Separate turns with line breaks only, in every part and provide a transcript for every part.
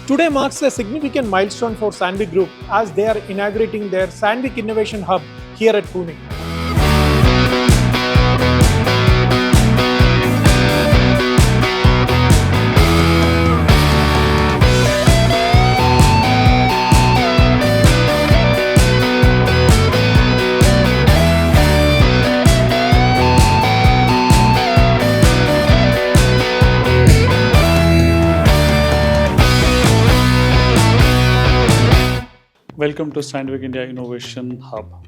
Today marks a significant milestone for Sandvik Group as they are inaugurating their Sandvik Innovation Hub here at Pune.
Welcome to Sandvik India Innovation Hub.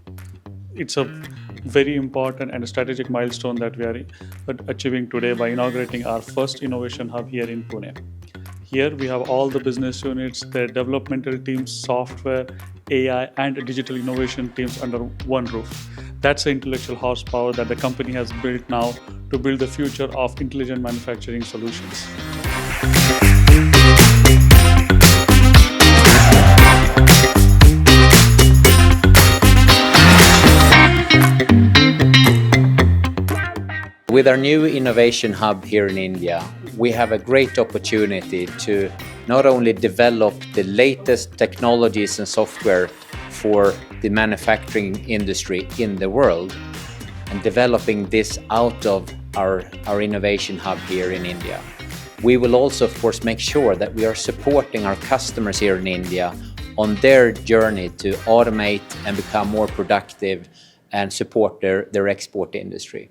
It's a very important and strategic milestone that we are achieving today by inaugurating our first innovation hub here in Pune. Here we have all the business units, their developmental teams, software, AI and digital innovation teams under one roof. That's the intellectual horsepower that the company has built now to build the future of intelligent manufacturing solutions.
With our new innovation hub here in India, we have a great opportunity to not only develop the latest technologies and software for the manufacturing industry in the world and developing this out of our innovation hub here in India. We will also, of course, make sure that we are supporting our customers here in India on their journey to automate and become more productive and support their export industry.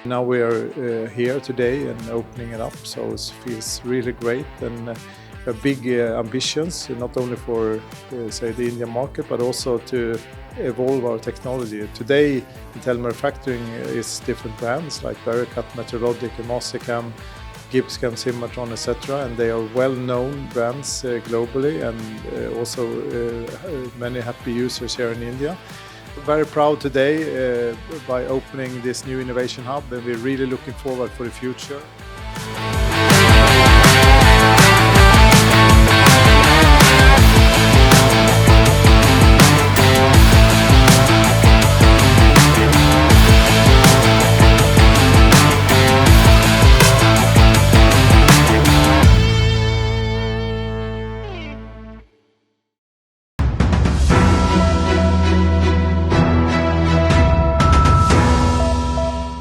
Now we are here today and opening it up, so it feels really great, and big ambitions, not only for say the Indian market, but also to evolve our technology. Today, Intel manufacturing is different brands like Vericut, Metrology, Mastercam, GibbsCAM, Cimatron, etc., and they are well-known brands globally, and also many happy users here in India. Very proud today by opening this new innovation hub, and we're really looking forward for the future.